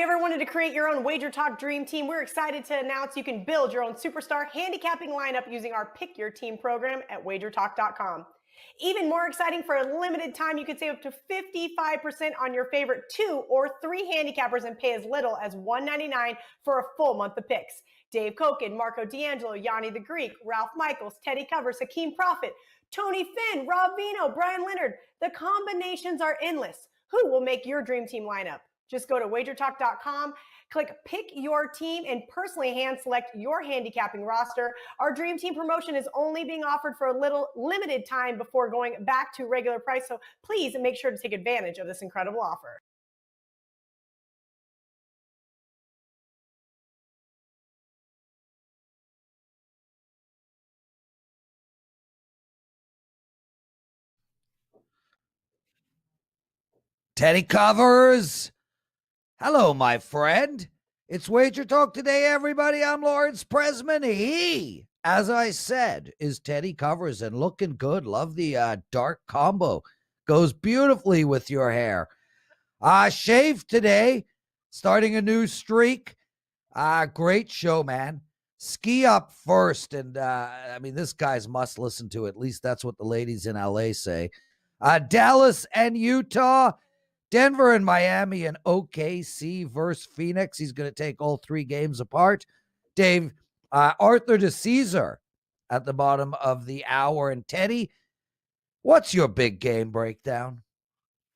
ever wanted to create your own WagerTalk Dream Team? We're excited to announce you can build your own superstar handicapping lineup using our Pick Your Team program at WagerTalk.com. Even more exciting, for a limited time, you can save up to 55% on your favorite 2 or 3 handicappers and pay as little as $1.99 for a full month of picks. Dave Koken, Marco D'Angelo, Yanni the Greek, Ralph Michaels, Teddy Cover, Skee Profit, Tony Finn, Rob Vino, Brian Leonard. The combinations are endless. Who will make your dream team lineup? Just go to WagerTalk.com, click Pick Your Team, and personally hand select your handicapping roster. Our Dream Team promotion is only being offered for a little limited time before going back to regular price, so please make sure to take advantage of this incredible offer. Teddy Covers. Hello, my friend. It's WagerTalk Today, everybody. I'm Lawrence Presman. He, as I said, is Teddy Covers and looking good. Love the dark combo. Goes beautifully with your hair. Shaved today, starting a new streak. Great show, man. Skee up first. And, this guy's must listen to. At least that's what the ladies in LA say. Dallas and Utah. Denver and Miami and OKC versus Phoenix. He's going to take all 3 games apart. Dave, Arthur DiCesare at the bottom of the hour. And Teddy, what's your big game breakdown?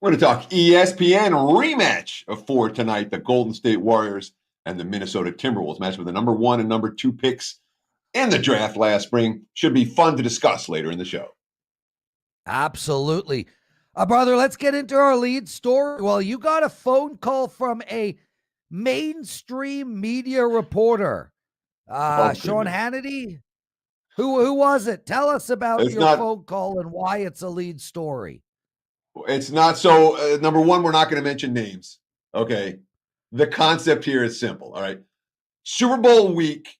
We're going to talk ESPN rematch of 4 tonight. The Golden State Warriors and the Minnesota Timberwolves match with the number 1 and number 2 picks in the draft last spring. Should be fun to discuss later in the show. Absolutely. Brother, let's get into our lead story. Well, you got a phone call from a mainstream media reporter. Sean Hannity? Who was it? Tell us about your phone call and why it's a lead story. It's not so. Number one, we're not going to mention names. Okay. The concept here is simple. All right. Super Bowl week,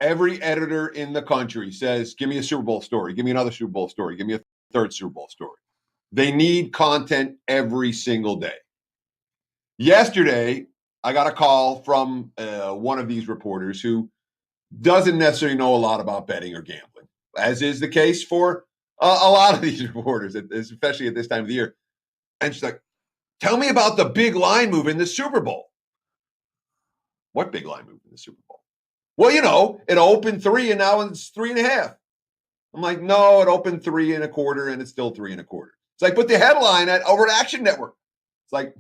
every editor in the country says, give me a Super Bowl story. Give me another Super Bowl story. Give me a third Super Bowl story. They need content every single day. Yesterday, I got a call from one of these reporters who doesn't necessarily know a lot about betting or gambling, as is the case for a lot of these reporters, especially at this time of the year. And she's like, tell me about the big line move in the Super Bowl. What big line move in the Super Bowl? Well, it opened 3 and now it's 3.5. I'm like, no, it opened 3 1/4 and it's still 3 1/4. It's like, put the headline over at Action Network. It's like,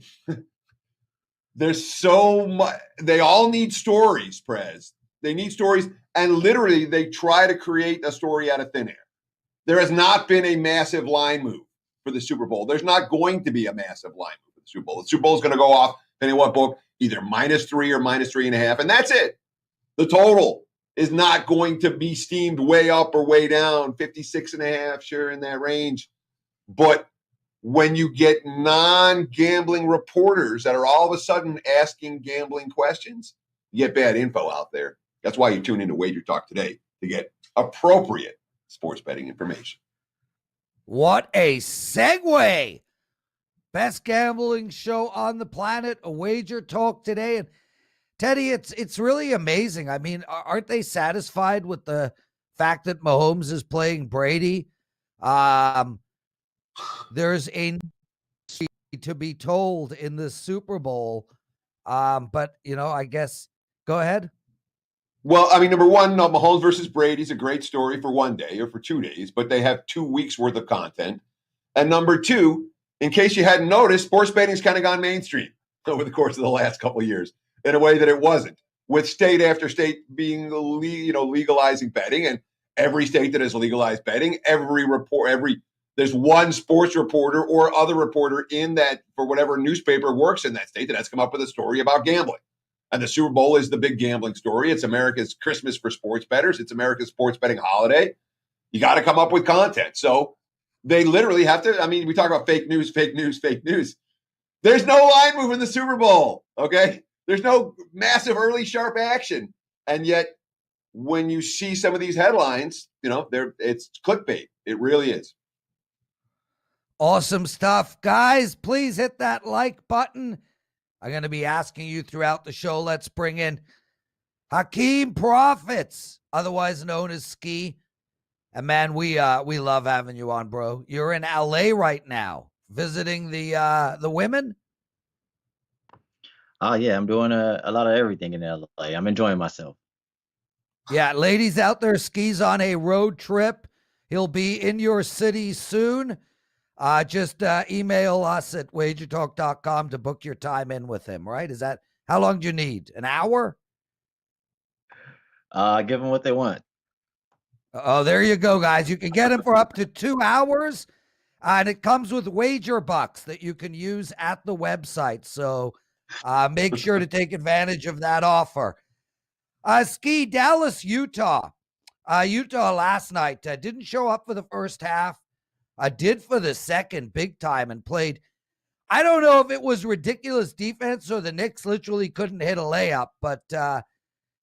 there's so much. They all need stories, Prez. They need stories. And literally, they try to create a story out of thin air. There has not been a massive line move for the Super Bowl. There's not going to be a massive line move for the Super Bowl. The Super Bowl is going to go off, depending on what book, either -3 or -3.5. And that's it. The total is not going to be steamed way up or way down, 56.5, sure, in that range. But when you get non-gambling reporters that are all of a sudden asking gambling questions, you get bad info out there. That's why you tune into WagerTalk Today, to get appropriate sports betting information. What a segue. Best gambling show on the planet, a WagerTalk Today. And Teddy, it's really amazing. I mean, aren't they satisfied with the fact that Mahomes is playing Brady? There's a to be told in the Super Bowl. But, I guess, go ahead. Well, number one, no, Mahomes versus Brady is a great story for 1 day or for 2 days, but they have 2 weeks worth of content. And number 2, in case you hadn't noticed, sports betting's kind of gone mainstream over the course of the last couple of years in a way that it wasn't, with state after state being, legalizing betting, and every state that has legalized betting, there's one sports reporter or other reporter in that, for whatever newspaper works in that state, that has come up with a story about gambling. And the Super Bowl is the big gambling story. It's America's Christmas for sports bettors. It's America's sports betting holiday. You got to come up with content. So they literally have to, we talk about fake news. There's no line move in the Super Bowl, okay? There's no massive early sharp action. And yet, when you see some of these headlines, it's clickbait. It really is. Awesome stuff. Guys, please hit that like button. I'm going to be asking you throughout the show. Let's bring in Skee Profit, otherwise known as Skee. And man, we love having you on, bro. You're in LA right now, visiting the women. Yeah, I'm doing a lot of everything in LA. I'm enjoying myself. Yeah, ladies out there, Skee's on a road trip. He'll be in your city soon. Just email us at WagerTalk.com to book your time in with him, right? Is that, how long do you need? An hour? Give them what they want. Oh, there you go, guys. You can get him for up to 2 hours. And it comes with wager bucks that you can use at the website. So make sure to take advantage of that offer. Skee, Dallas, Utah. Utah last night didn't show up for the first half. Did for the second big time and played. I don't know if it was ridiculous defense or the Knicks literally couldn't hit a layup, but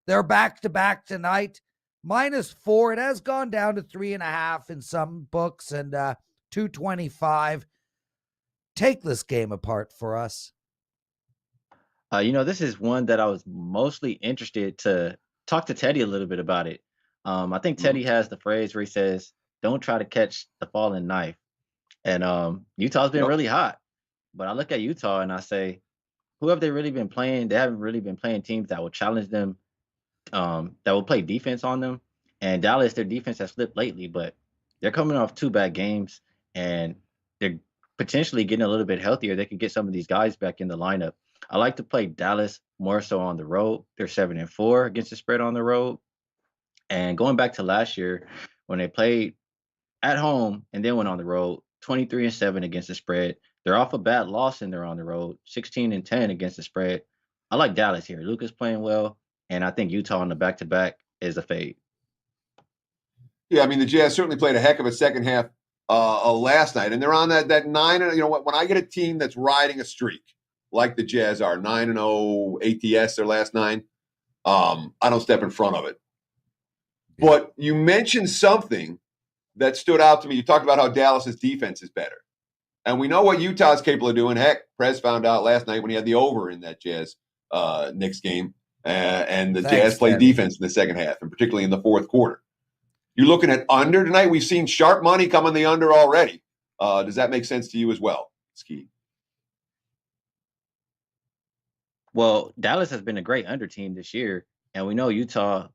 they're back-to-back tonight. -4. It has gone down to 3.5 in some books and 225. Take this game apart for us. This is one that I was mostly interested to talk to Teddy a little bit about it. I think Teddy has the phrase where he says, "Don't try to catch the falling knife." And Utah's been really hot. But I look at Utah and I say, who have they really been playing? They haven't really been playing teams that will challenge them, that will play defense on them. And Dallas, their defense has slipped lately, but they're coming off 2 bad games and they're potentially getting a little bit healthier. They could get some of these guys back in the lineup. I like to play Dallas more so on the road. They're 7-4 against the spread on the road. And going back to last year, when they played at home and then went on the road, 23-7 against the spread. They're off a bad loss and they're on the road, 16-10 against the spread. I like Dallas here. Luka's playing well, and I think Utah on the back-to-back is a fade. Yeah, I mean, the Jazz certainly played a heck of a second half last night, and they're on that 9. You know, when I get a team that's riding a streak like the Jazz are, 9-0 ATS their last 9, I don't step in front of it. But you mentioned something that stood out to me. You talked about how Dallas's defense is better. And we know what Utah's capable of doing. Heck, Prez found out last night when he had the over in that Jazz Knicks game. And the Jazz played defense in the second half, and particularly in the fourth quarter. You're looking at under tonight. We've seen sharp money come on the under already. Does that make sense to you as well, Skee? Well, Dallas has been a great under team this year. And we know Utah,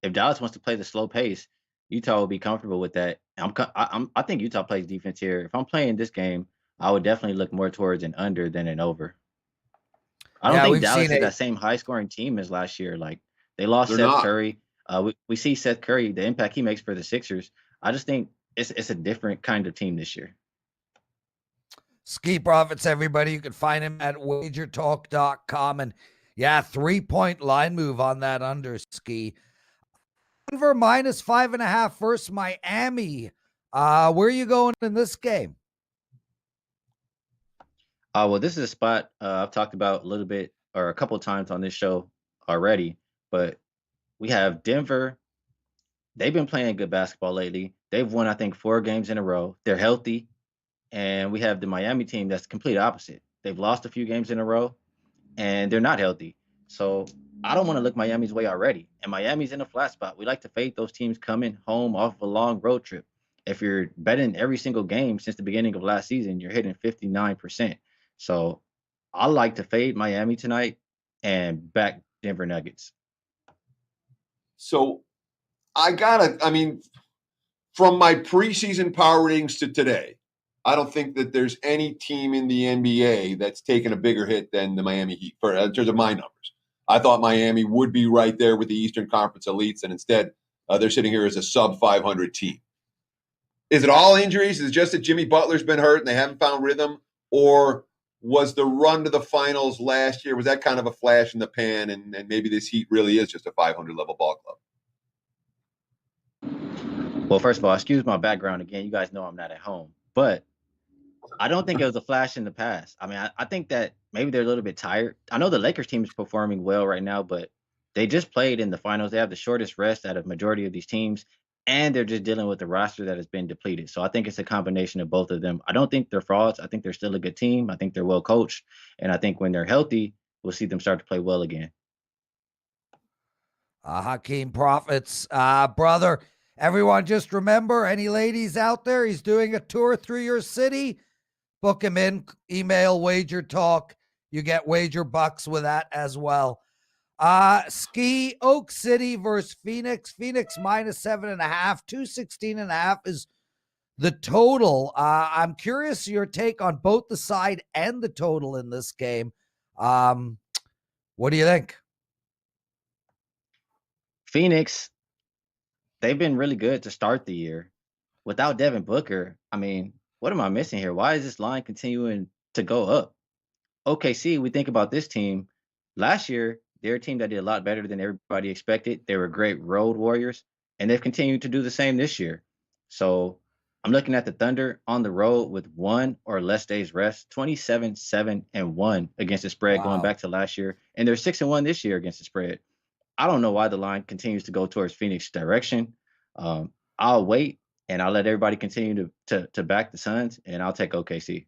if Dallas wants to play the slow pace, Utah will be comfortable with that. I think Utah plays defense here. If I'm playing this game, I would definitely look more towards an under than an over. I don't think Dallas is that same high-scoring team as last year. Like, they lost Seth Curry. We see Seth Curry, the impact he makes for the Sixers. I just think it's a different kind of team this year. Skee Profits, everybody. You can find him at WagerTalk.com. And yeah, 3-point line move on that under, Skee. Denver -5.5 versus Miami. Where are you going in this game? Well, this is a spot I've talked about a little bit or a couple of times on this show already, but we have Denver. They've been playing good basketball lately. They've won, I think, 4 games in a row. They're healthy. And we have the Miami team that's complete opposite. They've lost a few games in a row, and they're not healthy. So I don't want to look Miami's way already. And Miami's in a flat spot. We like to fade those teams coming home off of a long road trip. If you're betting every single game since the beginning of last season, you're hitting 59%. So I like to fade Miami tonight and back Denver Nuggets. So I mean, from my preseason power ratings to today, I don't think that there's any team in the NBA that's taken a bigger hit than the Miami Heat in terms of my numbers. I thought Miami would be right there with the Eastern Conference elites, and instead they're sitting here as a sub-500 team. Is it all injuries? Is it just that Jimmy Butler's been hurt and they haven't found rhythm? Or was the run to the finals last year, was that kind of a flash in the pan, and maybe this Heat really is just a 500-level ball club? Well, first of all, excuse my background again. You guys know I'm not at home. But I don't think it was a flash in the past. I mean, I think that maybe they're a little bit tired. I know the Lakers team is performing well right now, but they just played in the finals. They have the shortest rest out of majority of these teams. and they're just dealing with a roster that has been depleted. So I think it's a combination of both of them. I don't think they're frauds. I think they're still a good team. I think they're well coached. And I think when they're healthy, we'll see them start to play well again. Hakeem Profits, brother. Everyone just remember, any ladies out there, he's doing a tour through your city. Book him in, email Wager Talk. You get wager bucks with that as well. Skee, Oak City versus Phoenix. Phoenix -7.5, 216.5 is the total. I'm curious your take on both the side and the total in this game. What do you think? Phoenix, they've been really good to start the year. Without Devin Booker, I mean, what am I missing here? Why is this line continuing to go up? OKC, we think about this team. Last year, they're a team that did a lot better than everybody expected. They were great road warriors, and they've continued to do the same this year. So I'm looking at the Thunder on the road with 1 or less days rest, 27-7-1 against the spread going back to last year. And they're 6-1 this year against the spread. I don't know why the line continues to go towards Phoenix direction. I'll wait, and I'll let everybody continue to back the Suns, and I'll take OKC.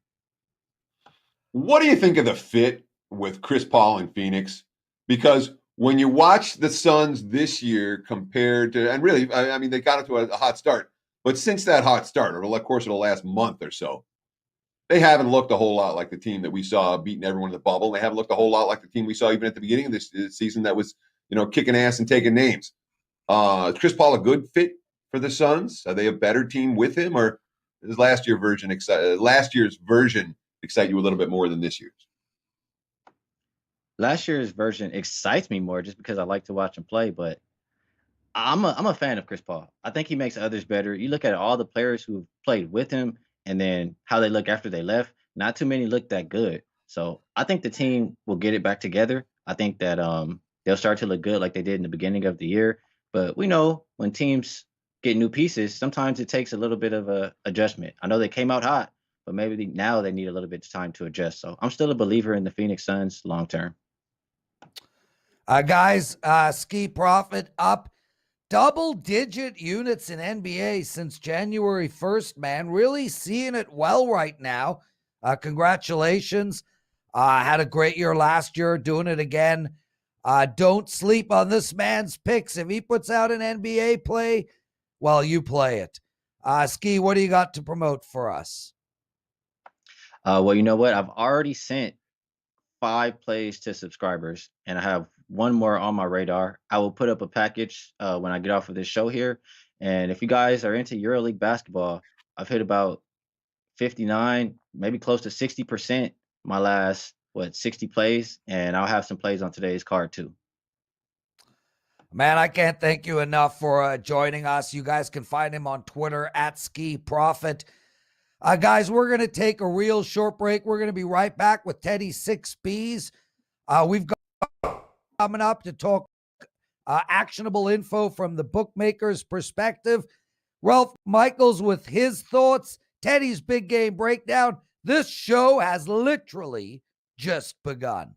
What do you think of the fit with Chris Paul in Phoenix? Because when you watch the Suns this year compared to, and really, I mean, they got into a hot start, but since that hot start, over the course of the last month or so, they haven't looked a whole lot like the team that we saw beating everyone in the bubble. They haven't looked a whole lot like the team we saw even at the beginning of this season that was, kicking ass and taking names. Is Chris Paul a good fit for the Suns? Are they a better team with him, or is last year's version excite you a little bit more than this year's? Last year's version excites me more just because I like to watch him play, but I'm a fan of Chris Paul. I think he makes others better. You look at all the players who have played with him and then how they look after they left, not too many look that good. So I think the team will get it back together. I think that they'll start to look good like they did in the beginning of the year. But we know when teams get new pieces, sometimes it takes a little bit of a adjustment. I know they came out hot, but maybe now they need a little bit of time to adjust. So I'm still a believer in the Phoenix Suns long term. Guys, Skee Profit up double-digit units in NBA since January 1st, man. Really seeing it well right now. Congratulations. Had a great year last year, doing it again. Don't sleep on this man's picks. If he puts out an NBA play, well, you play it. Skee, what do you got to promote for us? Well, you know what? I've already sent 5 plays to subscribers, and I have one more on my radar. I will put up a package when I get off of this show here. And if you guys are into EuroLeague basketball, I've hit about 59, maybe close to 60% my last, 60 plays. And I'll have some plays on today's card too. Man, I can't thank you enough for joining us. You guys can find him on Twitter at Skee Profit. Guys, we're going to take a real short break. We're going to be right back with Teddy's 6 Bs. We've got coming up to talk actionable info from the bookmakers' perspective. Ralph Michaels with his thoughts. Teddy's big game breakdown. This show has literally just begun.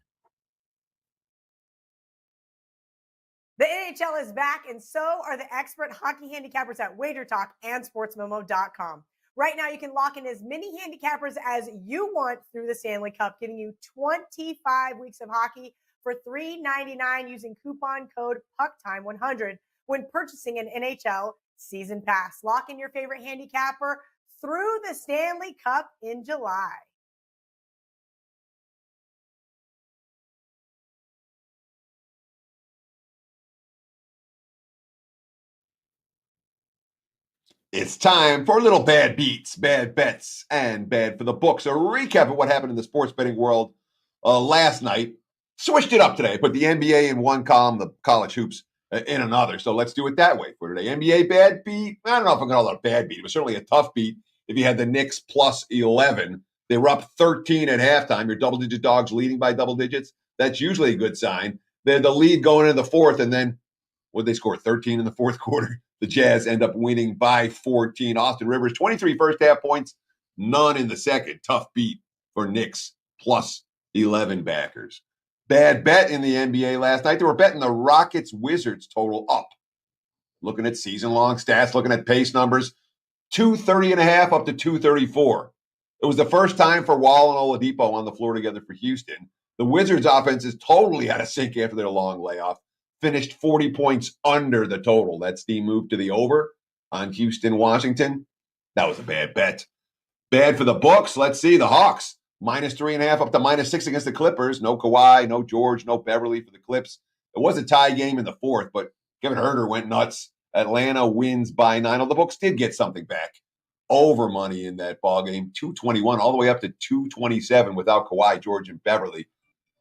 The NHL is back, and so are the expert hockey handicappers at WagerTalk and SportsMemo.com. Right now, you can lock in as many handicappers as you want through the Stanley Cup, giving you 25 weeks of hockey for $3.99 using coupon code PuckTime100 when purchasing an NHL season pass. Lock in your favorite handicapper through the Stanley Cup in July. It's time for little bad beats, bad bets, and bad for the books. A recap of what happened in the sports betting world last night. Switched it up today. Put the NBA in one column, the college hoops in another. So let's do it that way for today. NBA bad beat. I don't know if I'm going to call it a bad beat. It was certainly a tough beat. If you had the Knicks plus 11, they were up 13 at halftime. Your double-digit dogs leading by double digits. That's usually a good sign. They had the lead going into the fourth, and then what did they score? 13 in the fourth quarter. The Jazz end up winning by 14. Austin Rivers, 23 first half points, none in the second. Tough beat for Knicks plus 11 backers. Bad bet in the NBA last night. They were betting the Rockets-Wizards total up. looking at season-long stats, looking at pace numbers, 230.5 up to 234. It was the first time for Wall and Oladipo on the floor together for Houston. The Wizards' offense is totally out of sync after their long layoff. Finished 40 points under the total. That's the move to the over on Houston-Washington. That was a bad bet. Bad for the books. Let's see. The Hawks, -3.5 up to -6 against the Clippers. No Kawhi, no George, no Beverly for the Clips. It was a tie game in the fourth, but Kevin Huerter went nuts. Atlanta wins by 9. The books did get something back. Over money in that ball game, 221 all the way up to 227 without Kawhi, George, and Beverly.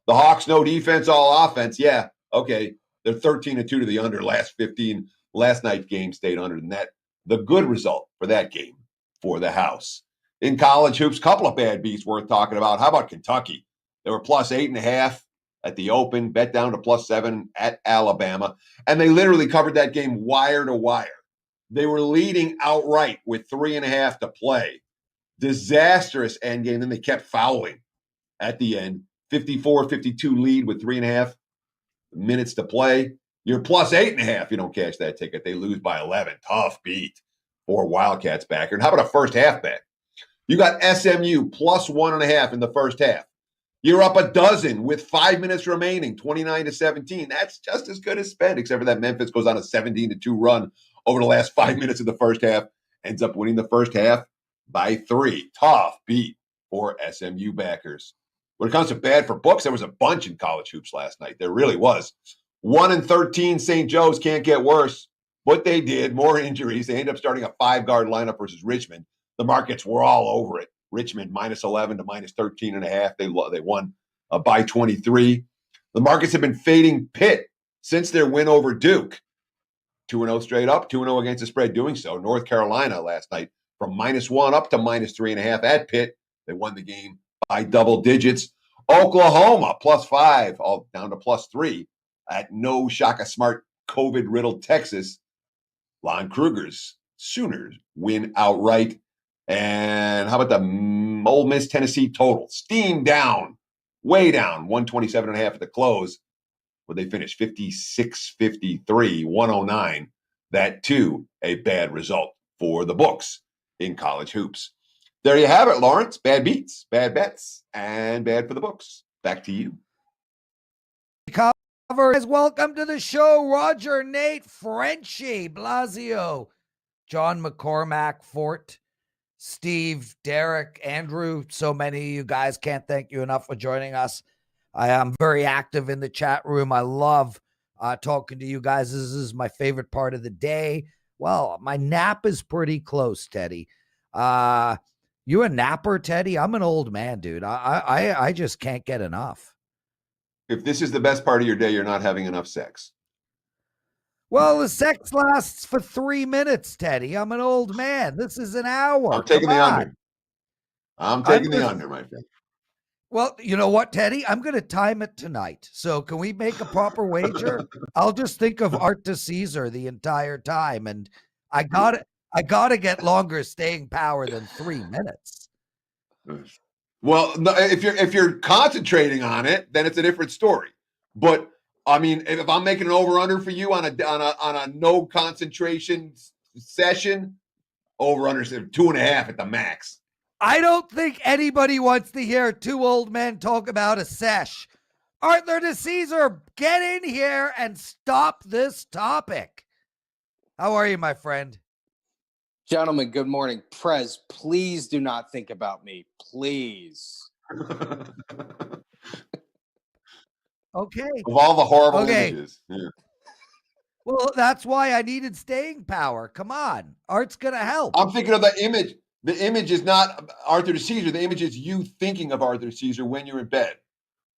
The Hawks, no defense, all offense. Yeah, okay. They're 13-2 to the under. Last 15. Last night's game stayed under than that. The good result for that game for the house. In college hoops, couple of bad beats worth talking about. How about Kentucky? They were +8.5 at the Open, bet down to +7 at Alabama, and they literally covered that game wire to wire. They were leading outright with 3.5 to play. Disastrous endgame. Then they kept fouling at the end. 54-52 lead with 3.5 minutes to play. You're +8.5. You don't cash that ticket. They lose by 11. Tough beat for Wildcats backer. And how about a first half bet? You got SMU +1.5 in the first half. You're up a dozen with 5 minutes remaining, 29-17. That's just as good as spent, except for that Memphis goes on a 17-2 run over the last 5 minutes of the first half. Ends up winning the first half by 3. Tough beat for SMU backers. When it comes to bad for books, there was a bunch in college hoops last night. There really was. 1-13 St. Joe's can't get worse, but they did. More injuries. They ended up starting a 5-guard lineup versus Richmond. The markets were all over it. Richmond -11 to -13.5. They won by 23. The markets have been fading Pitt since their win over Duke. 2-0 straight up, 2-0 against the spread doing so. North Carolina last night from -1 up to -3.5 at Pitt. They won the game by double digits. Oklahoma +5, all down to +3 at no Shaka Smart COVID-riddled Texas. Lon Kruger's Sooners win outright. And how about the Ole Miss Tennessee total? Steam down, way down, 127.5 at the close. Where they finished 56-53, 109. That too, a bad result for the books in college hoops. There you have it, Lawrence. Bad beats, bad bets, and bad for the books. Back to you. Covers, welcome to the show, Roger, Nate, Frenchie, Blasio, John McCormack, Fort, Steve, Derek, Andrew. So many of you guys, can't thank you enough for joining us. I am very active in the chat room. I love talking to you guys. This is my favorite part of the day. Well, my nap is pretty close, Teddy. You a napper, Teddy? I'm an old man, dude. I just can't get enough. If this is the best part of your day, you're not having enough sex. Well, the sex lasts for 3 minutes, Teddy. I'm an old man. This is an hour. I'm taking Come the on. under. I'm taking the under, my friend. Well, you know what, Teddy? I'm going to time it tonight. So can we make a proper wager? I'll just think of Art DiCesare the entire time. And I got to get longer staying power than 3 minutes. Well, no, if you're concentrating on it, then it's a different story. But I mean, if I'm making an over/under for you on a no concentration session, over/under 2.5 at the max. I don't think anybody wants to hear two old men talk about a sesh. Arthur DiCesare, get in here and stop this topic. How are you, my friend? Gentlemen, good morning. Prez, please do not think about me. Please. Okay. Of all the horrible images. Yeah. Well, that's why I needed staying power. Come on. Art's going to help. I'm thinking of the image. The image is not Arthur DiCesare. The image is you thinking of Arthur DiCesare when you're in bed.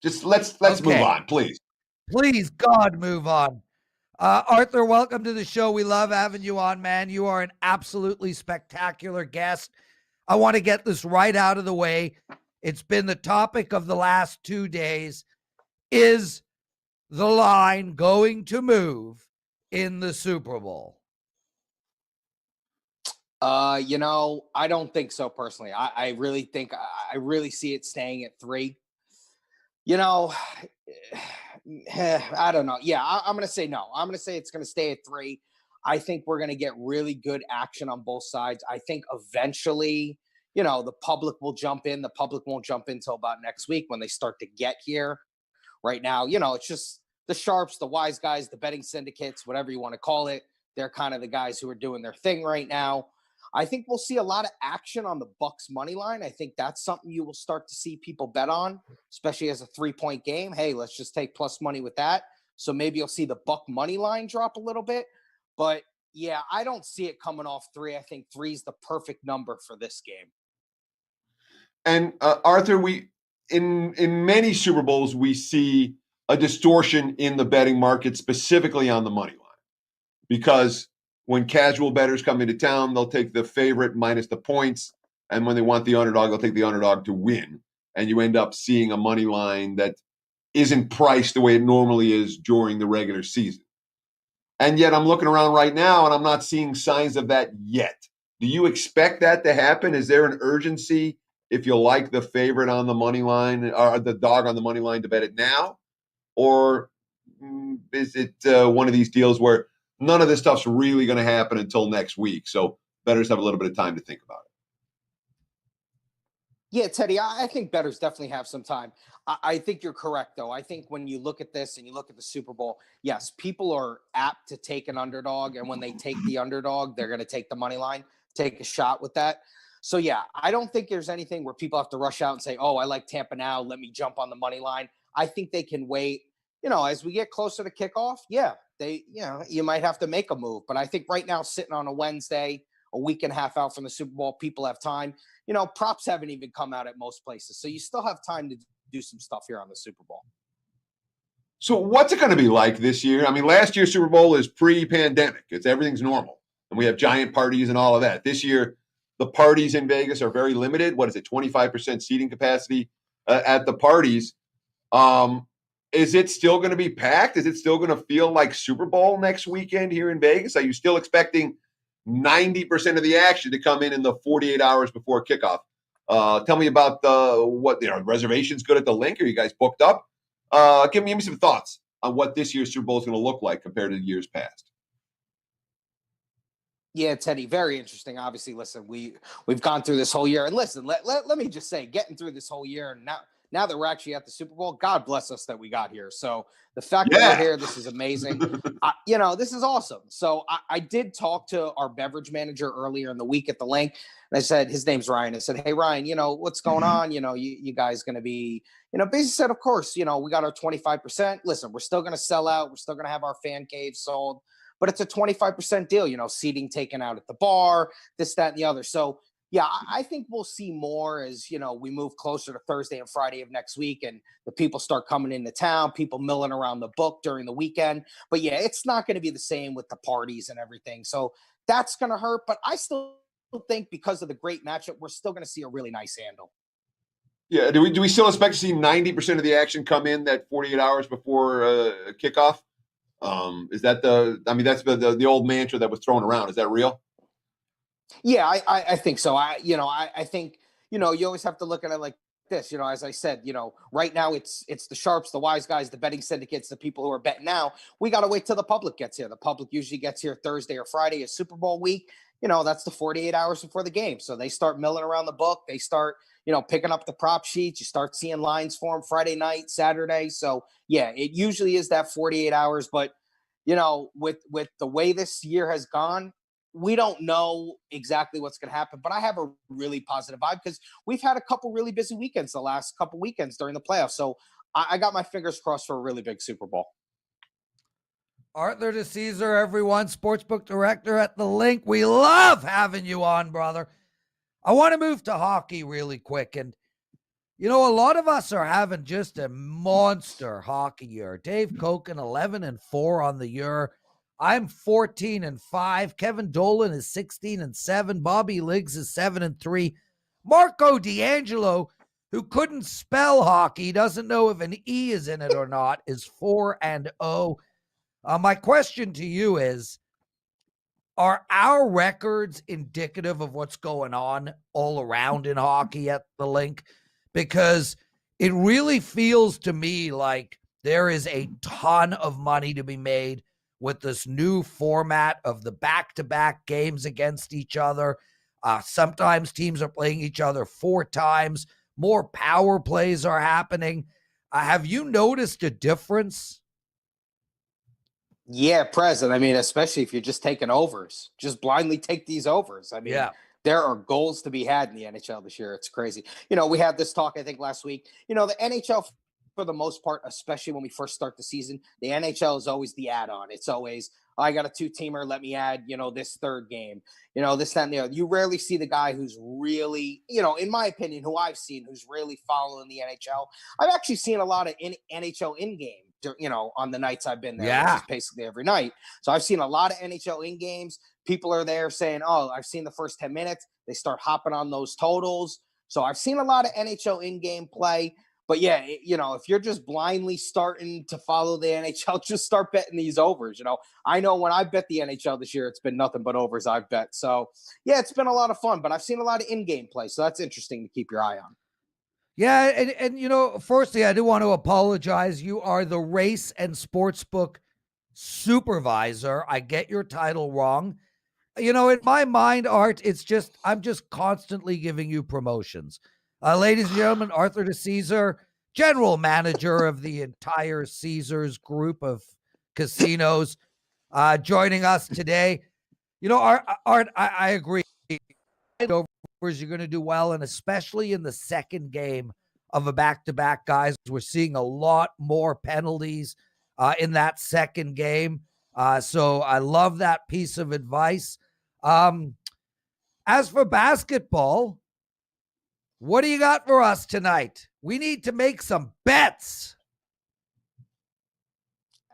Just let's move on, please. Please, God, move on. Arthur, welcome to the show. We love having you on, man. You are an absolutely spectacular guest. I want to get this right out of the way. It's been the topic of the last 2 days. Is the line going to move in the Super Bowl? I don't think so personally. I really see it staying at 3. I don't know. Yeah, I'm going to say no. I'm going to say it's going to stay at 3. I think we're going to get really good action on both sides. I think eventually, the public will jump in. The public won't jump in until about next week when they start to get here. Right now, it's just the sharps, the wise guys, the betting syndicates, whatever you want to call it. They're kind of the guys who are doing their thing right now. I think we'll see a lot of action on the Bucks money line. I think that's something you will start to see people bet on, especially as a 3-point game. Hey, let's just take plus money with that. So maybe you'll see the Buck money line drop a little bit. But yeah, I don't see it coming off 3. I think 3 is the perfect number for this game. And Arthur, in many Super Bowls, we see a distortion in the betting market, specifically on the money line, because when casual bettors come into town, they'll take the favorite minus the points, and when they want the underdog, they'll take the underdog to win, and you end up seeing a money line that isn't priced the way it normally is during the regular season. And yet I'm looking around right now, and I'm not seeing signs of that yet. Do you expect that to happen? Is there an urgency if you like the favorite on the money line or the dog on the money line to bet it now? Or is it one of these deals where none of this stuff's really going to happen until next week? So bettors have a little bit of time to think about it. Yeah, Teddy, I think bettors definitely have some time. I think you're correct, though. I think when you look at this and you look at the Super Bowl, yes, people are apt to take an underdog. And when they take the underdog, they're going to take the money line, take a shot with that. So, yeah, I don't think there's anything where people have to rush out and say, oh, I like Tampa now, let me jump on the money line. I think they can wait. As we get closer to kickoff, you might have to make a move. But I think right now, sitting on a Wednesday, a week and a half out from the Super Bowl, people have time. Props haven't even come out at most places. So you still have time to do some stuff here on the Super Bowl. So what's it going to be like this year? I mean, last year's Super Bowl is pre-pandemic. Everything's normal. And we have giant parties and all of that. This year, the parties in Vegas are very limited. What is it, 25% seating capacity at the parties? Is it still going to be packed? Is it still going to feel like Super Bowl next weekend here in Vegas? Are you still expecting 90% of the action to come in the 48 hours before kickoff? Tell me about reservations good at the LINQ? Are you guys booked up? Give me some thoughts on what this year's Super Bowl is going to look like compared to the years past. Yeah, Teddy, very interesting. Obviously, listen, we've gone through this whole year, and listen, let me just say, getting through this whole year, and now that we're actually at the Super Bowl, God bless us that we got here. So the fact that we're here, this is amazing. This is awesome. So I did talk to our beverage manager earlier in the week at the LINQ, and I said, his name's Ryan. I said, hey, Ryan, what's going on? You guys going to be, basically said, of course, we got our 25%. Listen, we're still going to sell out. We're still going to have our fan cave sold. But it's a 25% deal, seating taken out at the bar, this, that, and the other. So, yeah, I think we'll see more as, we move closer to Thursday and Friday of next week and the people start coming into town, people milling around the book during the weekend. But, yeah, it's not going to be the same with the parties and everything. So that's going to hurt. But I still think because of the great matchup, we're still going to see a really nice handle. Yeah, do we still expect to see 90% of the action come in that 48 hours before kickoff? Is that that's the old mantra that was thrown around. Is that real? Yeah, I think so. I think, you always have to look at it like this, as I said, right now it's the sharps, the wise guys, the betting syndicates, the people who are betting now. We got to wait till the public gets here. The public usually gets here Thursday or Friday, a Super Bowl week. That's the 48 hours before the game. So they start milling around the book. They start, picking up the prop sheets. You start seeing lines for them Friday night, Saturday. So yeah, it usually is that 48 hours. But, with the way this year has gone, we don't know exactly what's going to happen, but I have a really positive vibe because we've had a couple really busy weekends the last couple weekends during the playoffs. So I got my fingers crossed for a really big Super Bowl. Arthur DiCesare, everyone, sportsbook director at the LINQ. We love having you on, brother. I want to move to hockey really quick. And, a lot of us are having just a monster hockey year. Dave Koken, 11-4 on the year. I'm 14-5. Kevin Dolan is 16-7. Bobby Liggs is 7-3. Marco D'Angelo, who couldn't spell hockey, doesn't know if an E is in it or not, is 4-0. My question to you is, are our records indicative of what's going on all around in hockey at the LINQ? Because it really feels to me like there is a ton of money to be made with this new format of the back-to-back games against each other. Sometimes teams are playing each other 4 times. More power plays are happening. Have you noticed a difference? Yeah, Prez. And I mean, especially if you're just taking overs, just blindly take these overs. I mean, Yeah. there are goals to be had in the NHL this year. It's crazy. We had this talk, I think, last week. The NHL, for the most part, especially when we first start the season, the NHL is always the add-on. It's always, I got a 2-teamer, let me add, this third game, this, that, and the other. You rarely see the guy who's really, in my opinion, who I've seen, who's really following the NHL. I've actually seen a lot of NHL in-game, on the nights I've been there, Yeah. which is basically every night. So I've seen a lot of NHL in-games. People are there saying, oh, I've seen the first 10 minutes. They start hopping on those totals. So I've seen a lot of NHL in-game play. But yeah, if you're just blindly starting to follow the NHL, just start betting these overs. I know when I bet the NHL this year, it's been nothing but overs I've bet. So yeah, it's been a lot of fun, but I've seen a lot of in-game play. So that's interesting to keep your eye on. Yeah, and firstly, I do want to apologize. You are the race and sportsbook supervisor. I get your title wrong. In my mind, Art, I'm just constantly giving you promotions. Ladies and gentlemen, Arthur DiCesare, general manager of the entire Caesars group of casinos, joining us today. Art, I agree. Overs, you're going to do well, and especially in the second game of a back-to-back, guys, we're seeing a lot more penalties in that second game. So I love that piece of advice. As for basketball, what do you got for us tonight? We need to make some bets.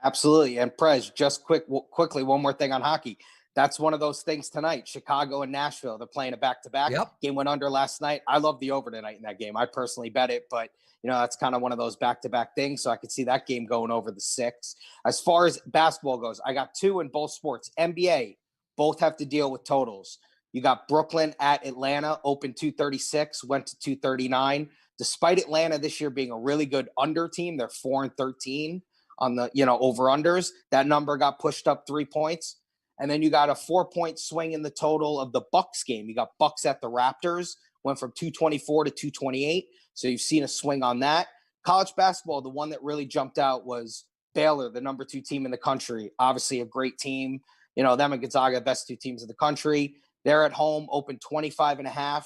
Absolutely. And Prez, just quickly, one more thing on hockey. That's one of those things tonight. Chicago and Nashville, they're playing a back-to-back. Yep. Game went under last night. I love the over tonight in that game. I personally bet it, but that's kind of one of those back-to-back things. So I could see that game going over the 6. As far as basketball goes, I got 2 in both sports. NBA, both have to deal with totals. You got Brooklyn at Atlanta, opened 236, went to 239. Despite Atlanta this year being a really good under team, they're 4-13 on the over-unders. That number got pushed up 3 points. And then you got a 4-point swing in the total of the Bucks game. You got Bucks at the Raptors, went from 224 to 228. So you've seen a swing on that. College basketball, the one that really jumped out was Baylor, the number 2 team in the country. Obviously a great team. Them and Gonzaga, the best 2 teams in the country. They're at home, open 25.5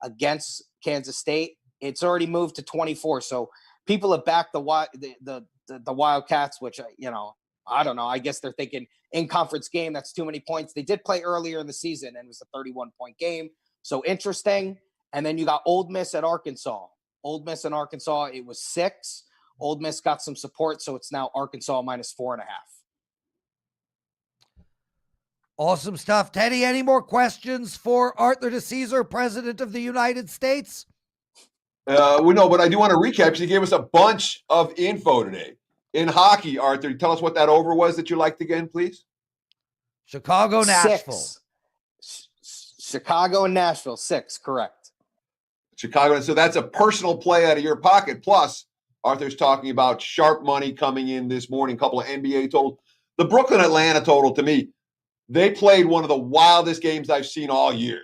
against Kansas State. It's already moved to 24. So people have backed the Wildcats, which, I don't know. I guess they're thinking in conference game, that's too many points. They did play earlier in the season and it was a 31-point game. So interesting. And then you got Ole Miss at Arkansas. Ole Miss and Arkansas, it was 6. Ole Miss got some support, so it's now Arkansas -4.5. Awesome stuff. Teddy, any more questions for Arthur DiCesare, President of the United States? We know, but I do want to recap because he gave us a bunch of info today. In hockey, Arthur, tell us what that over was that you liked again, please. Chicago, Nashville. 6. Chicago and Nashville, 6, correct. Chicago. So that's a personal play out of your pocket. Plus, Arthur's talking about sharp money coming in this morning, a couple of NBA totals. The Brooklyn-Atlanta total, to me, they played one of the wildest games I've seen all year.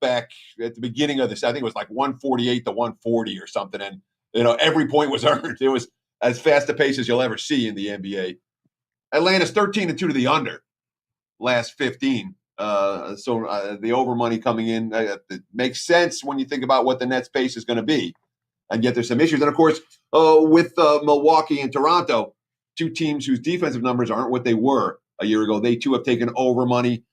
Back at the beginning of this, I think it was like 148 to 140 or something. And, every point was earned. It was as fast a pace as you'll ever see in the NBA. Atlanta's 13-2 to the under last 15. So the over money coming in it makes sense when you think about what the Nets pace is going to be. And yet there's some issues. And, of course, with Milwaukee and Toronto, 2 teams whose defensive numbers aren't what they were a year ago, they too have taken over money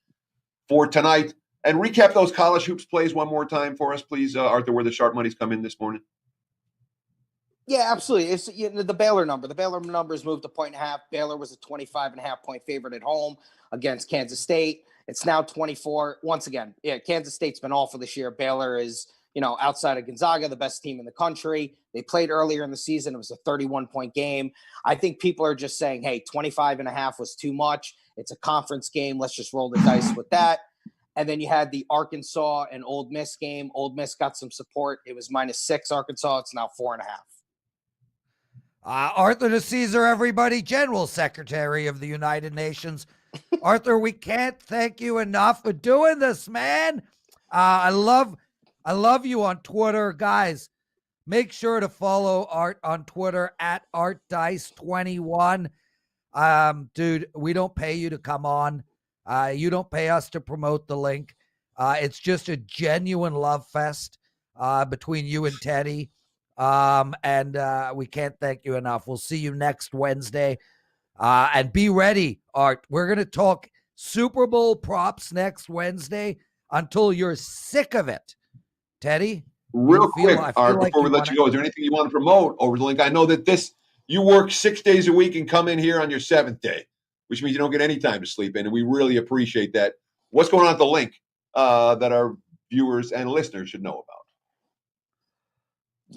for tonight. And recap those college hoops plays one more time for us, please, Arthur, where the sharp money's come in this morning. Yeah, absolutely. It's the Baylor number. The Baylor numbers moved to 1.5. Baylor was a 25.5-point favorite at home against Kansas State. It's now 24. Once again, Kansas State's been awful this year. Baylor is, outside of Gonzaga, the best team in the country. They played earlier in the season. It was a 31-point game. I think people are just saying, hey, 25.5 was too much. It's a conference game. Let's just roll the dice with that. And then you had the Arkansas and Ole Miss game. Ole Miss got some support. It was -6 Arkansas. It's now 4.5. Arthur DiCesare, everybody, General Secretary of the United Nations. Arthur, we can't thank you enough for doing this, man. I love you on Twitter. Guys, make sure to follow Art on Twitter at ArtDice21. Dude, we don't pay you to come on. You don't pay us to promote the link. It's just a genuine love fest between you and Teddy. And we can't thank you enough. We'll see you next Wednesday. And be ready, Art. We're going to talk Super Bowl props next Wednesday until you're sick of it. Teddy? Real quick, Art, like before we let you go, is there anything you want to promote over the link? I know that you work 6 days a week and come in here on your 7th day, which means you don't get any time to sleep in, and we really appreciate that. What's going on at the link that our viewers and listeners should know about?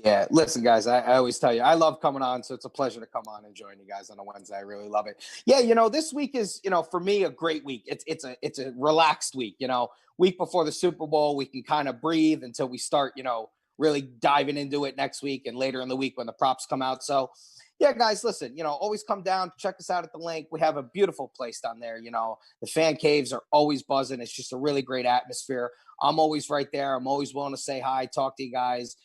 Yeah, listen, guys, I always tell you, I love coming on, so it's a pleasure to come on and join you guys on a Wednesday. I really love it. Yeah, this week is, for me, a great week. It's a relaxed week, week before the Super Bowl. We can kind of breathe until we start, really diving into it next week and later in the week when the props come out. So, yeah, guys, listen, always come down, check us out at the LINQ. We have a beautiful place down there. The fan caves are always buzzing. It's just a really great atmosphere. I'm always right there. I'm always willing to say hi, talk to you guys,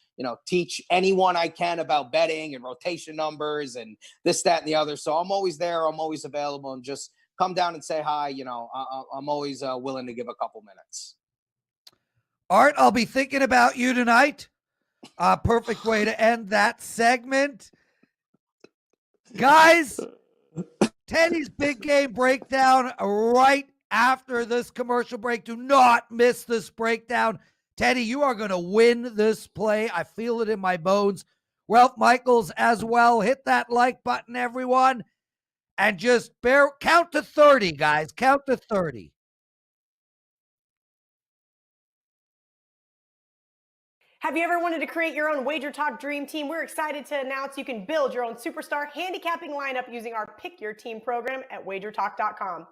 teach anyone I can about betting and rotation numbers and this, that, and the other. So I'm always there. I'm always available, and just come down and say hi. I'm always willing to give a couple minutes. Art, I'll be thinking about you tonight. Perfect way to end that segment. Guys, Teddy's big game breakdown right after this commercial break. Do not miss this breakdown. Teddy, you are going to win this play. I feel it in my bones. Ralph Michaels as well. Hit that like button, everyone. And just count to 30, guys. Count to 30. Have you ever wanted to create your own WagerTalk Dream Team? We're excited to announce you can build your own superstar handicapping lineup using our Pick Your Team program at WagerTalk.com.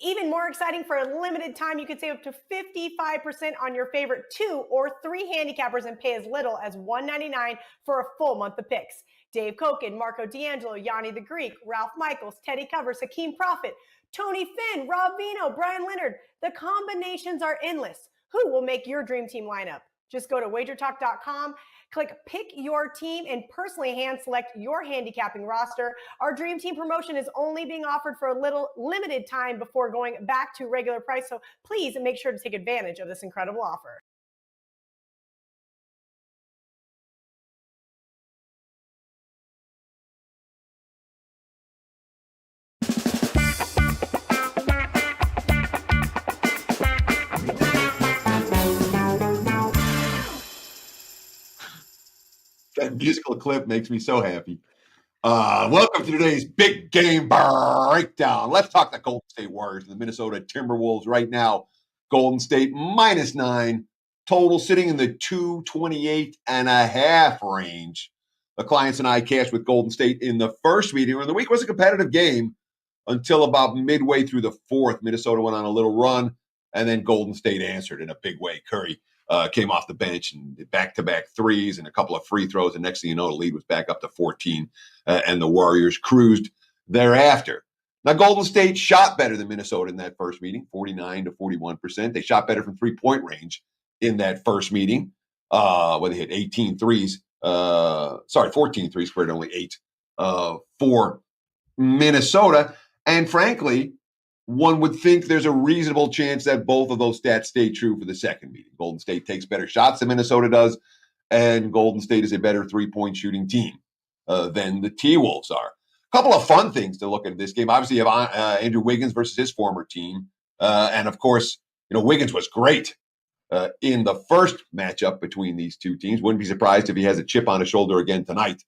Even more exciting, for a limited time, you can save up to 55% on your favorite 2 or 3 handicappers and pay as little as $1.99 for a full month of picks. Dave Koken, Marco D'Angelo, Yanni the Greek, Ralph Michaels, Teddy Cover, Skee Profit, Tony Finn, Rob Vino, Brian Leonard. The combinations are endless. Who will make your dream team lineup? Just go to WagerTalk.com, click Pick Your Team, and personally hand select your handicapping roster. Our Dream Team promotion is only being offered for a limited time before going back to regular price, so please make sure to take advantage of this incredible offer. That musical clip makes me so happy. Welcome to today's big game breakdown. Let's talk the Golden State Warriors and the Minnesota Timberwolves right now. Golden State -9, total sitting in the 228.5 range. The clients and I cashed with Golden State in the first meeting, and the week was a competitive game until about midway through the fourth. Minnesota went on a little run, and then Golden State answered in a big way. Curry came off the bench and back-to-back threes and a couple of free throws. And next thing you know, the lead was back up to 14, and the Warriors cruised thereafter. Now, Golden State shot better than Minnesota in that first meeting, 49 to 41%. They shot better from three-point range in that first meeting, where they hit 14 threes, squared only 8 for Minnesota. And frankly, one would think there's a reasonable chance that both of those stats stay true for the second meeting. Golden State takes better shots than Minnesota does, and Golden State is a better three-point shooting team than the T-Wolves are. A couple of fun things to look at this game. Obviously, you have Andrew Wiggins versus his former team. And, of course, Wiggins was great in the first matchup between these two teams. Wouldn't be surprised if he has a chip on his shoulder again tonight.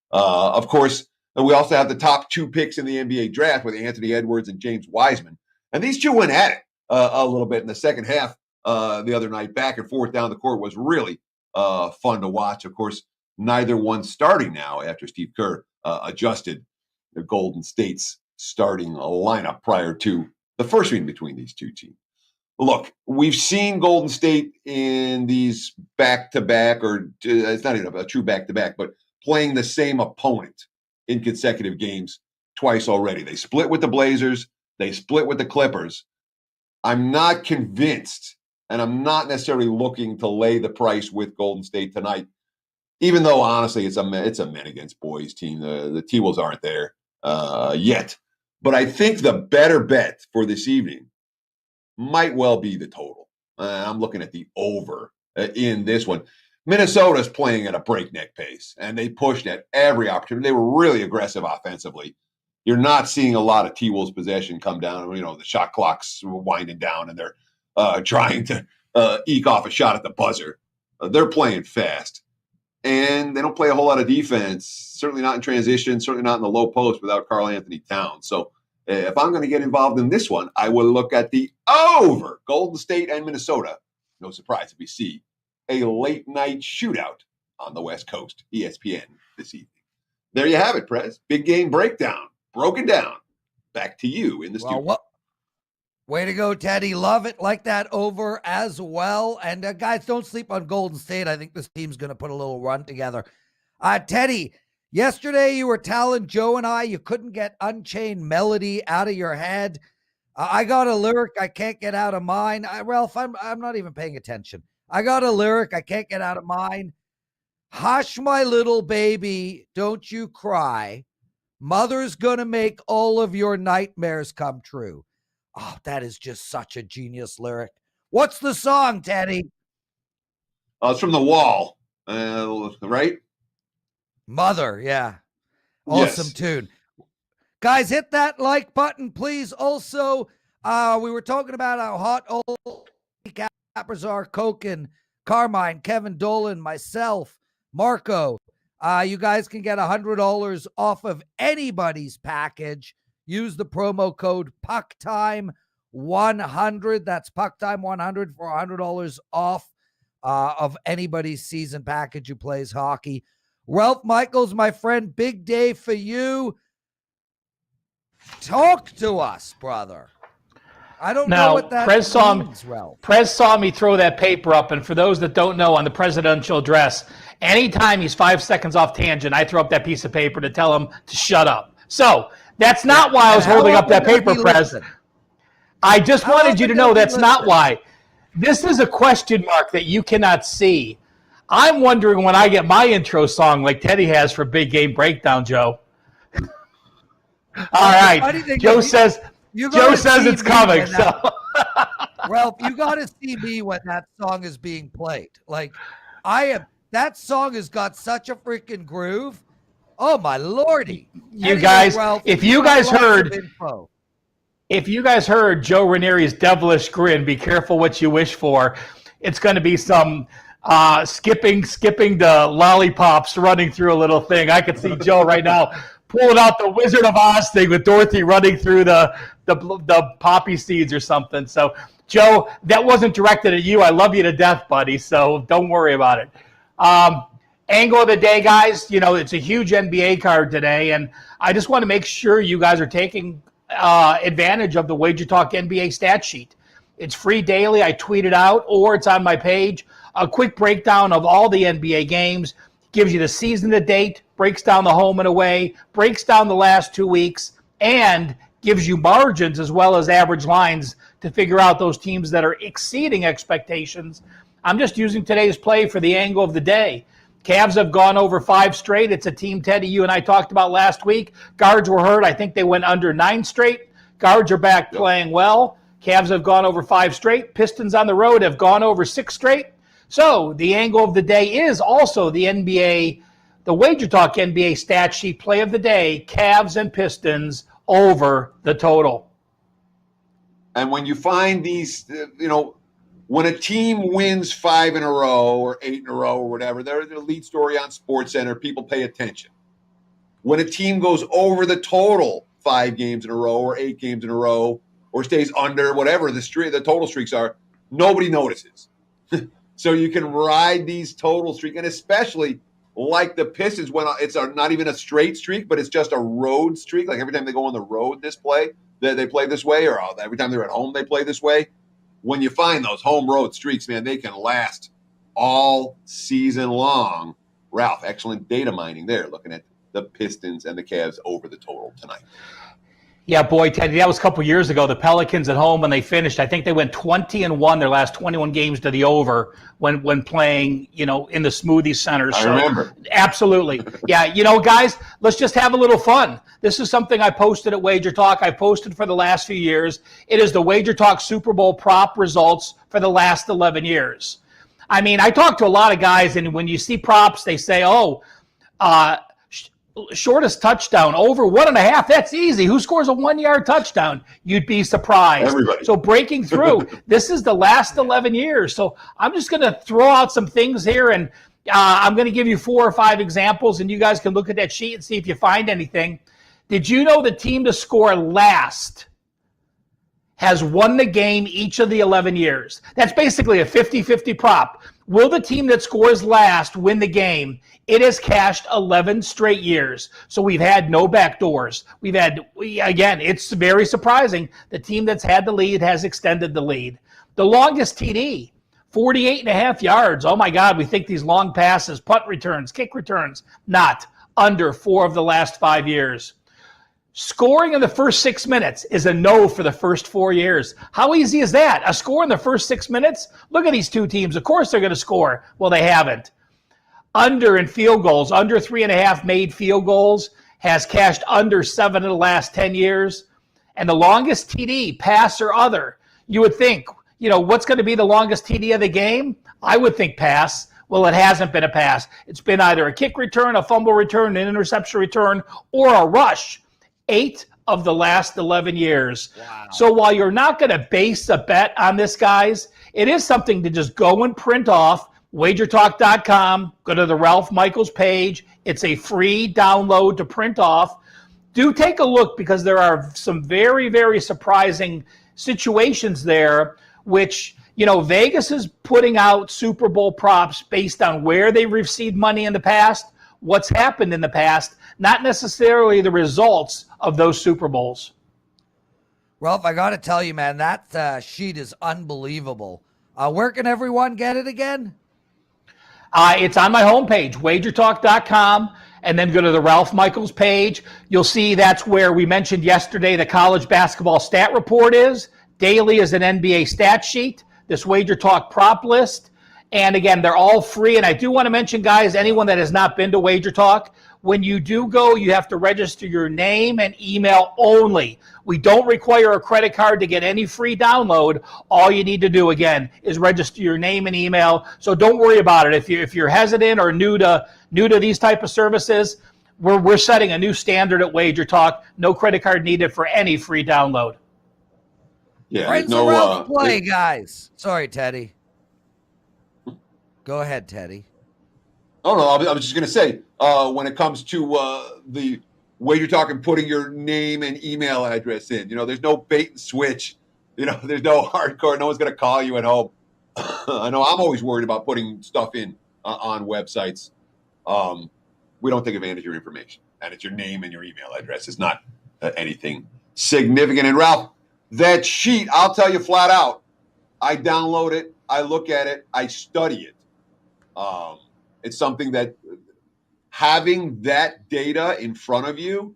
Of course, and we also have the top 2 picks in the NBA draft with Anthony Edwards and James Wiseman. And these two went at it a little bit in the second half the other night. Back and forth down the court was really fun to watch. Of course, neither one starting now after Steve Kerr adjusted the Golden State's starting lineup prior to the first meeting between these two teams. Look, we've seen Golden State in these back-to-back, or it's not even a true back-to-back, but playing the same opponent in consecutive games twice already. They split with the Blazers. They split with the Clippers. I'm not convinced, and I'm not necessarily looking to lay the price with Golden State tonight, even though, honestly, it's a men against boys team. The T-Wolves aren't there yet. But I think the better bet for this evening might well be the total. I'm looking at the over in this one. Minnesota's playing at a breakneck pace, and they pushed at every opportunity. They were really aggressive offensively. You're not seeing a lot of T-Wolves possession come down. The shot clock's winding down, and they're trying to eke off a shot at the buzzer. They're playing fast, and they don't play a whole lot of defense, certainly not in transition, certainly not in the low post without Karl Anthony Towns. So if I'm going to get involved in this one, I will look at the over. Golden State and Minnesota. No surprise if we see a late-night shootout on the West Coast, ESPN this evening. There you have it, Prez. Big game breakdown. Broken down. Back to you in the studio. Way to go, Teddy. Love it. Like that over as well. And guys, don't sleep on Golden State. I think this team's going to put a little run together. Teddy, yesterday you were telling Joe and I you couldn't get Unchained Melody out of your head. I got a lyric I can't get out of mine. Ralph, I'm not even paying attention. I got a lyric I can't get out of mine. Hush, my little baby, don't you cry. Mother's going to make all of your nightmares come true. Oh, that is just such a genius lyric. What's the song, Teddy? It's from The Wall, right? Mother, yeah. Awesome tune. Guys, hit that like button, please. Also, we were talking about how hot old handicappers are. Koken, Carmine, Kevin Dolan, myself, Marco. You guys can get $100 off of anybody's package. Use the promo code PuckTime100. That's PuckTime100 for $100 off of anybody's season package who plays hockey. Ralph Michaels, my friend, big day for you. Talk to us, brother. I don't know what that means, Ralph. Prez saw me throw that paper up, and for those that don't know, on the presidential address, anytime he's 5 seconds off tangent, I throw up that piece of paper to tell him to shut up. So that's not why I was holding up that paper, Prez. I just wanted you to know that's not why. This is a question mark that you cannot see. I'm wondering when I get my intro song like Teddy has for Big Game Breakdown, Joe. All right. Joe says it's coming. So, Ralph, you got to see me when that song is being played. That song has got such a freaking groove. Oh my lordy! You guys, Ralph, if you guys heard Joe Ranieri's devilish grin, be careful what you wish for. It's going to be some skipping the lollipops running through a little thing. I could see Joe right now pulling out the Wizard of Oz thing with Dorothy running through the poppy seeds or something. So, Joe, that wasn't directed at you. I love you to death, buddy. So don't worry about it. Angle of the day, guys. It's a huge NBA card today, and I just want to make sure you guys are taking advantage of the WagerTalk NBA stat sheet. It's free daily. I tweet it out, or it's on my page. A quick breakdown of all the NBA games. Gives you the season to date, breaks down the home and away, breaks down the last 2 weeks, and gives you margins as well as average lines to figure out those teams that are exceeding expectations. I'm just using today's play for the angle of the day. Cavs have gone over 5 straight. It's a team, Teddy, you and I talked about last week. Guards were hurt. I think they went under 9 straight. Guards are back playing well. Cavs have gone over 5 straight. Pistons on the road have gone over 6 straight. So the angle of the day is also the NBA, the WagerTalk NBA stat sheet play of the day, Cavs and Pistons over the total. And when you find these, when a team wins 5 in a row or 8 in a row or whatever, they're the lead story on SportsCenter. People pay attention. When a team goes over the total 5 games in a row or 8 games in a row or stays under, whatever the total streaks are, nobody notices. So you can ride these total streaks, and especially like the Pistons, when it's not even a straight streak, but it's just a road streak. Like every time they go on the road, they play this way, or every time they're at home, they play this way. When you find those home road streaks, man, they can last all season long. Ralph, excellent data mining there, looking at the Pistons and the Cavs over the total tonight. Yeah, boy, Teddy, that was a couple years ago. The Pelicans at home when they finished, I think they went 20-1 their last 21 games to the over when playing, in the Smoothie Center. I remember. Absolutely. Yeah, guys, let's just have a little fun. This is something I posted at Wager Talk. I posted for the last few years. It is the Wager Talk Super Bowl prop results for the last 11 years. I mean, I talk to a lot of guys, and when you see props, they say, shortest touchdown, over 1.5. That's easy. Who scores a 1-yard touchdown? You'd be surprised. Everybody. So breaking through, this is the last 11 years. So I'm just going to throw out some things here, and I'm going to give you 4 or 5 examples, and you guys can look at that sheet and see if you find anything. Did you know the team to score last has won the game each of the 11 years? That's basically a 50-50 prop. Will the team that scores last win the game? It has cashed 11 straight years. So we've had no backdoors. Again, it's very surprising. The team that's had the lead has extended the lead. The longest TD, 48.5 yards. Oh my God, we think these long passes, punt returns, kick returns, not under 4 of the last 5 years. Scoring in the first 6 minutes is a no for the first 4 years. How easy is that? A score in the first 6 minutes? Look at these two teams. Of course they're going to score. Well, they haven't. Under in field goals, under 3.5 made field goals, has cashed under 7 in the last 10 years. And the longest TD, pass or other, you would think, what's going to be the longest TD of the game? I would think pass. Well, it hasn't been a pass. It's been either a kick return, a fumble return, an interception return, or a rush. 8 of the last 11 years. Wow. So while you're not going to base a bet on this, guys, it is something to just go and print off. WagerTalk.com, go to the Ralph Michaels page. It's a free download to print off. Do take a look because there are some very, very surprising situations there, which, Vegas is putting out Super Bowl props based on where they've received money in the past, what's happened in the past, not necessarily the results of those Super Bowls. Ralph, I got to tell you, man, that sheet is unbelievable. Where can everyone get it again? It's on my homepage, WagerTalk.com, and then go to the Ralph Michaels page. You'll see that's where we mentioned yesterday the college basketball stat report is. Daily is an NBA stat sheet, this Wager Talk prop list. And again, they're all free. And I do want to mention, guys, anyone that has not been to Wager Talk, when you do go, you have to register your name and email only. We don't require a credit card to get any free download. All you need to do, again, is register your name and email. So don't worry about it. If you're hesitant or new to these type of services, we're setting a new standard at Wager Talk. No credit card needed for any free download. Yeah, Friends no Ralph play, guys. Sorry, Teddy. Go ahead, Teddy. Oh, no, I was just going to say, when it comes to the way you're talking, putting your name and email address in, there's no bait and switch. There's no hardcore. No one's going to call you at home. I know I'm always worried about putting stuff in on websites. We don't take advantage of your information. And it's your name and your email address. It's not anything significant. And Ralph, that sheet, I'll tell you flat out, I download it, I look at it, I study it. It's something that having that data in front of you,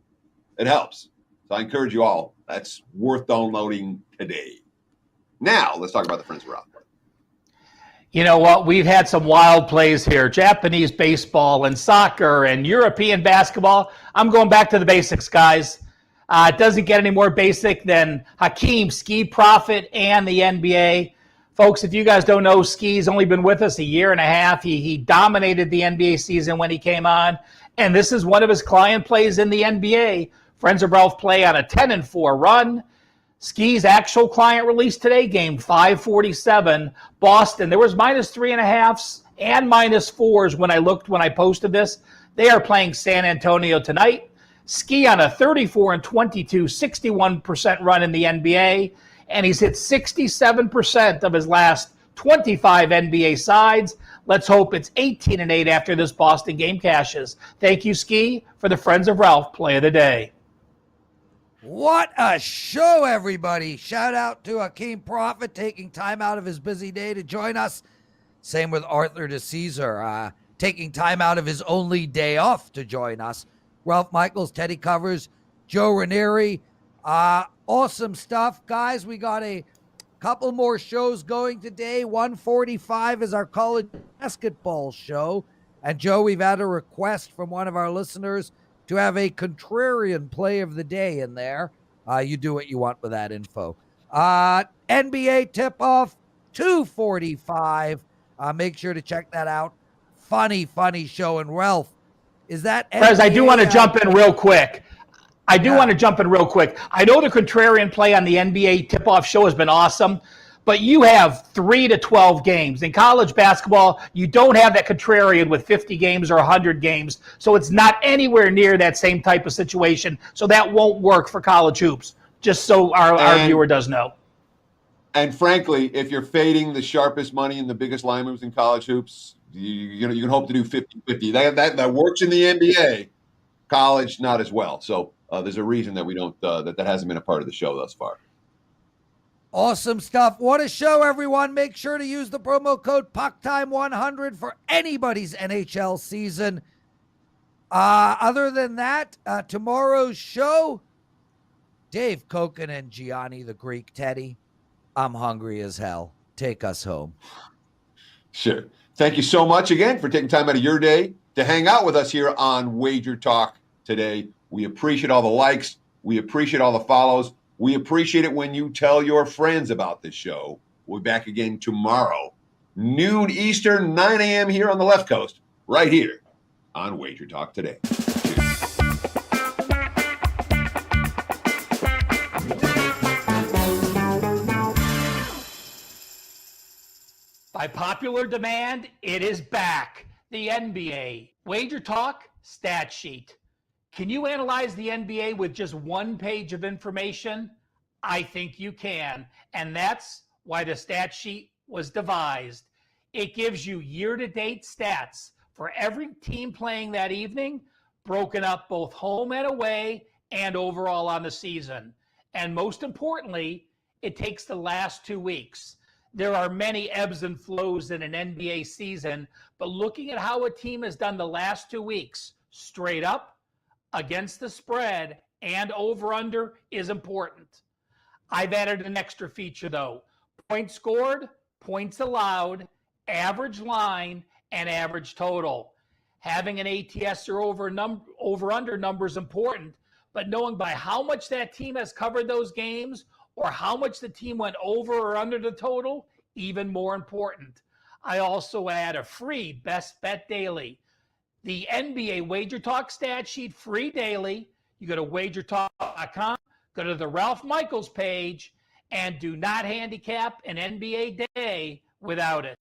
it helps. So I encourage you all. That's worth downloading today. Now, let's talk about the Friends of Ralph. You know what? We've had some wild plays here. Japanese baseball and soccer and European basketball. I'm going back to the basics, guys. It doesn't get any more basic than Hakeem, Skee Profit, and the NBA. Folks, if you guys don't know, Skee's only been with us a year and a half. He dominated the NBA season when he came on, and this is one of his client plays in the NBA. Friends of Ralph play on a 10-4 run. Skee's actual client release today, game 547, Boston. There was -3.5s and -4s when I posted this. They are playing San Antonio tonight. Skee on a 34-22, 61% run in the NBA. And he's hit 67% of his last 25 NBA sides. Let's hope it's 18-8 after this Boston game cashes. Thank you, Skee, for the Friends of Ralph play of the day. What a show, everybody. Shout out to Skee Profit taking time out of his busy day to join us. Same with Arthur DiCesare, taking time out of his only day off to join us. Ralph Michaels, Teddy Covers, Joe Ranieri. Awesome stuff, guys. We got a couple more shows going today. 1:45 is our college basketball show. And Joe, we've had a request from one of our listeners to have a contrarian play of the day in there. You do what you want with that info. NBA tip-off, 2:45. Make sure to check that out. Funny show. And Ralph, is that Prez, I do want to jump in real quick. I know the contrarian play on the NBA tip-off show has been awesome, but you have 3 to 12 games. In college basketball, you don't have that contrarian with 50 games or 100 games, so it's not anywhere near that same type of situation. So that won't work for college hoops, just so our viewer does know. And frankly, if you're fading the sharpest money and the biggest line moves in college hoops, you can hope to do 50-50. That works in the NBA. College, not as well. So there's a reason that we don't that hasn't been a part of the show thus far. Awesome stuff. What a show, everyone. Make sure to use the promo code PuckTime100 for anybody's NHL season. Other than that, tomorrow's show, Dave Koken and Gianni the Greek Teddy. I'm hungry as hell. Take us home. Sure. Thank you so much again for taking time out of your day to hang out with us here on Wager Talk today. We appreciate all the likes. We appreciate all the follows. We appreciate it when you tell your friends about this show. We'll be back again tomorrow, noon Eastern, 9 a.m. here on the left coast, right here on Wager Talk Today. By popular demand, it is back. The NBA. Wager Talk Stat Sheet. Can you analyze the NBA with just one page of information? I think you can. And that's why the stat sheet was devised. It gives you year-to-date stats for every team playing that evening, broken up both home and away and overall on the season. And most importantly, it takes the last 2 weeks. There are many ebbs and flows in an NBA season, but looking at how a team has done the last 2 weeks, straight up, against the spread, and over-under is important. I've added an extra feature, though. Points scored, points allowed, average line, and average total. Having an ATS or over-under number is important, but knowing by how much that team has covered those games or how much the team went over or under the total, even more important. I also add a free Best Bet Daily. The NBA Wager Talk stat sheet, free daily. You go to WagerTalk.com, go to the Ralph Michaels page, and do not handicap an NBA day without it.